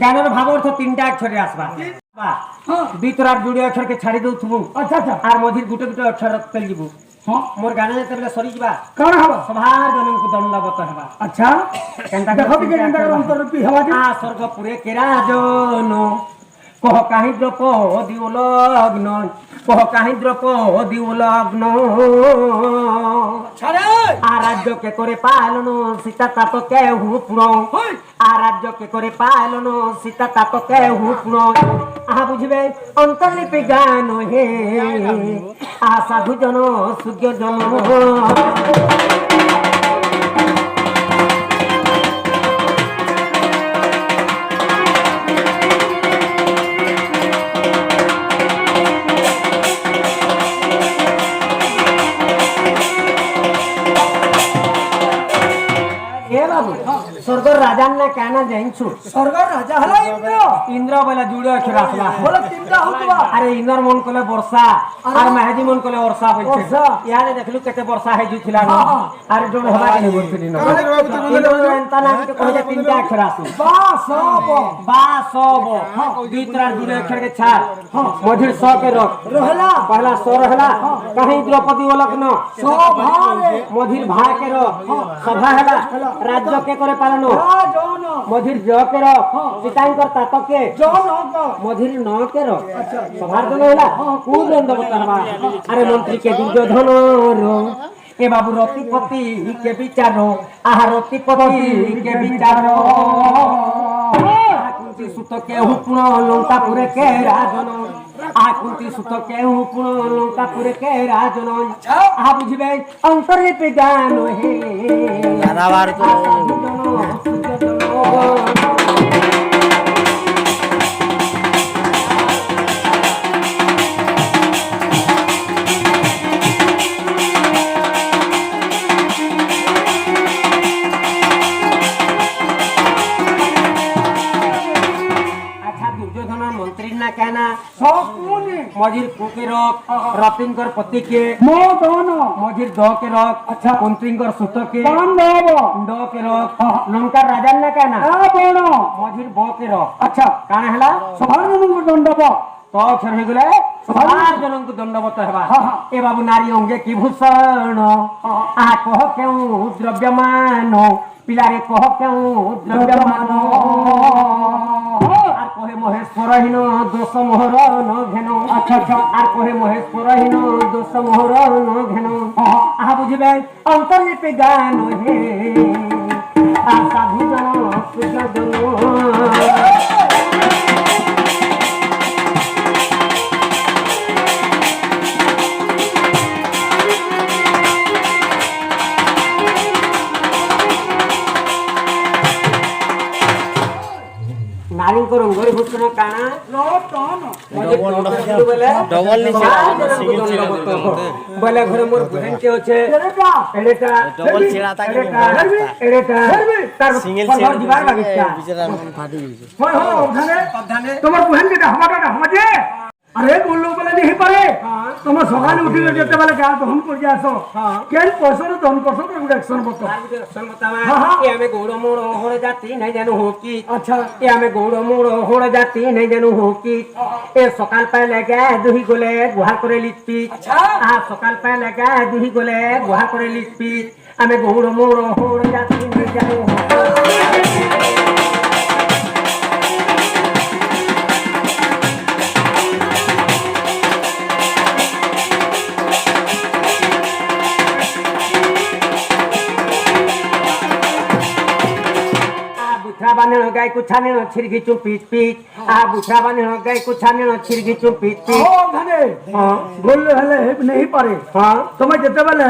গানের ভাব অর্থ তিনটা অক্ষরে আসবা দুই তোরার জুড়ে অক্ষরকে ছাড়ি দউথবু আচ্ছা আচ্ছা আর মঝির গুটে গুটে অক্ষর পেল ଯିବୁ মোর গানে যেতেবেলে সরি ଯିବା কাণ হবা সভার জনଙ୍କୁ দণ্ডবত হেবা আচ্ছা কেনটা দেখো টিকে কেনটা অন্তরূপী হবা আ স্বর্গপুরে কেরাজন কহ কাহি দ্রৌপদী লগ্ন কহ কাহি দ্রৌপদী লগ্ন আর রাজ্যকে করে পালন সীতা তাত কেহু পুর আর রাজ্যকে করে পালন সীতা তাত কেহু পুর আহা বুঝবে অন্তর্লিপি গান হে আহা সাধু জন সূর্য জন স্বর্গর রাজার না কেন জানছু স্বর্গর রাজা হলো ইন্দ্র ইন্দ্র বলে জুড়ে অক্ষর আসলা বলে তিনটা হবা আরে ইন্দ্র মন কলে বর্ষা আর মেহাজি মন কলে বর্ষা বলছে ইয়ারে দেখলু কেতে বর্ষা হই জুছিলা না আর জোড় হবা কে বলছিলি না ইন্দ্র এন্তা না কে কইতে তিনটা অক্ষর আসু বা সব দুই ত্রার জুড়ে অক্ষর কে ছাড় মঝির স কে রখ রহলা पहला स रहला कहीं द्रौपदी लग्न সভারে मझिर भा के रख सभा हैला राज्य के करे पालन রাজন मझिर ज के रख सीताई करता तो के জনক मझिर न के रख सभार जन हैला कु दंड बतावा अरे मंत्री के दुर्योधन रो ए बाबू रतिपति के विचारो आहा रतिपति के विचारो कुंती सुत के हुपुण लंका पुरे के राजन आकुंती सुत के हुपुण लंका पुरे के राजन आ बुझबे अंतर्लिपि गान हे राधावार तो कहना সকুনি मझिर कुके रख रतिंकर पति के মদন मझिर द के रख अच्छा कुंत्रिंकर सुत के পাণ্ডব ड के रख लंका राजा ना कहना রাবণ मझिर ब के रख আচ্ছা काना हला সভারজনଙ୍କୁ দণ্ডব तो अक्षर हे गले सभार जनन को दंडवत हेबा ए बाबू नारी अंगे की भूषण आ कह केउ द्रव्यमान पिलारे कह केउ द्रव्यमान আর কহে মহেশ্বরহীন দোষ মোহর ন ঘেন আচ্ছা আচ্ছা আর কহে মহেশ্বরহীন দোষ মোহর ন ঘেন আহা বুঝিবে অন্তর্লিপি গান হে আ সাধু জন সূর্য জন नारी को रंगोली भूषण काना রতন डबल नीचे बोले घर मोर बहन के होचे এরেটা एडेटा डबल छिड़ा था एडेटा तार सिंगल पर दीवार बागिचा बिचारा फाटी गई হয় হয় ওখানে अधाने তোমার বহেন কেটা হবাটা হবাজে আরে বললো বলে দেখি পারে তোমার সকালে উঠিলে যেতে বলে গা দহন করে আসো কেন পয়সার দহন করছো তো একটা অ্যাকশন বতো सन बतावा ये हमें गोड़ मोड़ होड़ जाती नहीं जानू हो की আচ্ছা ये हमें गोड़ मोड़ होड़ जाती नहीं जानू हो की ए सकाल पहले गए दुही गोले गुहा करे लिपि अच्छा हां सकाल पहले गए दुही गोले गुहा करे लिपि हमें गोड़ मोड़ होड़ जाती नहीं जानू हो बाने गाय को छाने छिरगी चुम पीट पीट आ बुछा बाने गाय को छाने छिरगी चुम पीट पीट ওখানে বললে হলে নেই পারে हां তোমার যেতে বলে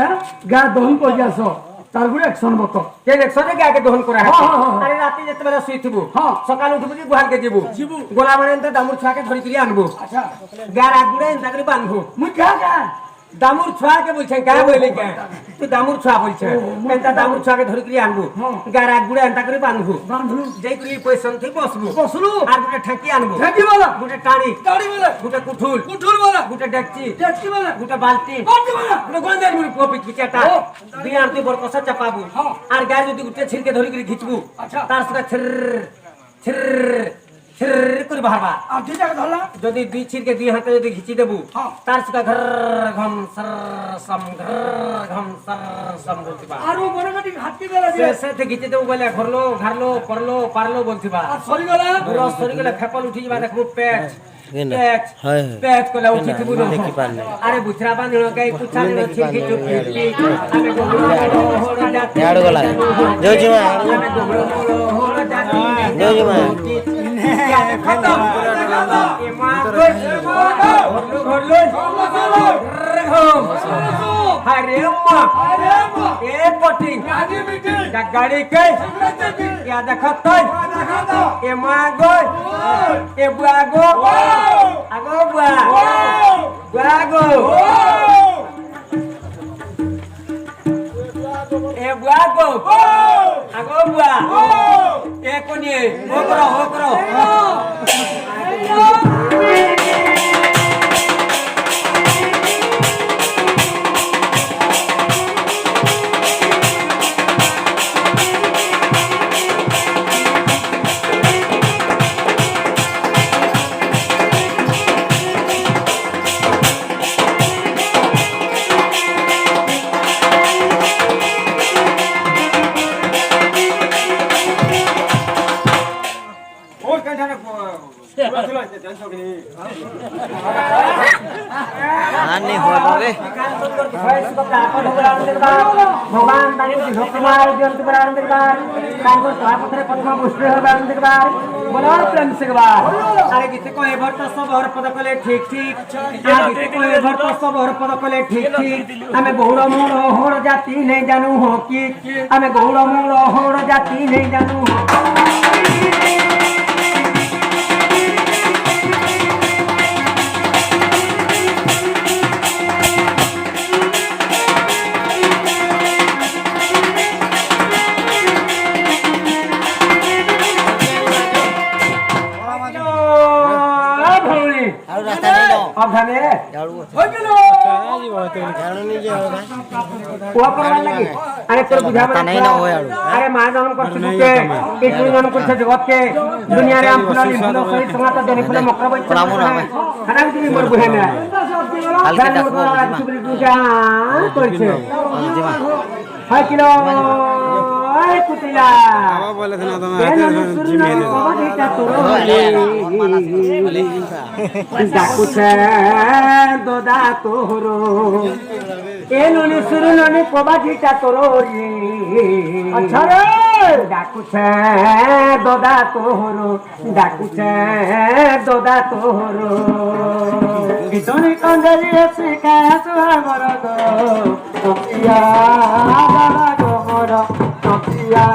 গা দহন করে আসো তার গুলো অ্যাকশন বতো के देखछो जे गाय के दहन करा है हाँ, हाँ। अरे राती जते बेला सुइथबो हाँ। सकाल उठबो जे गुहाल के जेबो गोला माने त दामुर छुआ के धरि करी आनबो আচ্ছা गारा गुड़े एंता करी बांधबो মুই কা কা দামুর ছুয়াকে বলছেন কে বইলে কে তুই দামুর ছুয়া বলছে এন্তা দামুর ছুয়াকে ধরে করে আনবো গার এক গুড়ে এন্তা করে বাঁধবো যেই করে পয়সন থেকে বসবো আর গুটে ঠেকি আনবো গুটে টাড়ি গুটে কুঠুল গুটে ডেকচি গুটে বালতি গুটে গন্ডের মুড়ি কপি কিচাটা বিয়ার তুই বড় কষা চাপাবো আর গায়ে যদি গুটে ছিলকে ধরে করে ঘিচবো তার সাথে ছির ছির ছির করে বাহাবা যদি দুই ছিরকে দুই হাতে যদি ঘিচি দেবো তার সাথে ঘর ঘম সর সম ঘর ঘম সর সম বলতিবা সেতে ঘিচি দেবো বলে ঘরলো ঘরলো পড়লো পারলো বলতিবা পুরো শরীরে ফেপল উঠি যাবা দেখবো পেট পেট পেট কলা উঠি দিবো আরে বুছরা বাঁধলো গাই পুছাল ছিরকি চুপি আমি গোবড়ো হড় যাতে याडू गला जोजी मा আমি গোবড়ো হড় যাতে जोजी मा गाड़ी के या देखत ए मागो ए बुआगो आगो बुआ बुआगो ए बुआगो आगो बुआ ए कोनी हो करो आने हो रे भगवान तानी भक्तमार जंत बरान दरबार कांगो स्वापथरे पद्मा पुष्पे बरान दरबार बोलो प्रेम से बार अरे गीत को एभर तो सब हर पद कले ठीक ठीक आ गीत को एभर तो सब हर पद कले ठीक ठीक हमें गौड़ मूल होड़ जाति नहीं जानू हो कि हमें गौड़ मूल होड़ जाति नहीं जानू हो याडू रास्ता नहीं दो अब धने याडू हो गेलो याडू नहीं जे होगा वो करवा लगी अरे तोर बुझा पता नहीं ना हो याडू अरे मां जन्म कर चुके एक जन्म कर जगत के दुनिया रे हम फुलाली फुलो सही संगा तो देनी फुले मकरा बच प्रणाम राम खाना भी मोर बुहे में हल्के डाको चुबरी पूजा करछे जीवा हाय किलो आय कुतिया बाबा बोले थे ना तो मैं आते जिम में दे डाकू छे दोदा तोरो ए नुनी सुरु नुनी कोबा जीटा तोरो रे अच्छा रे डाकू छे दोदा तोरो डाकू छे दोदा तोरो कितनी कंजरी सिका सुहा मर दो तकिया दादा गो मोर तकिया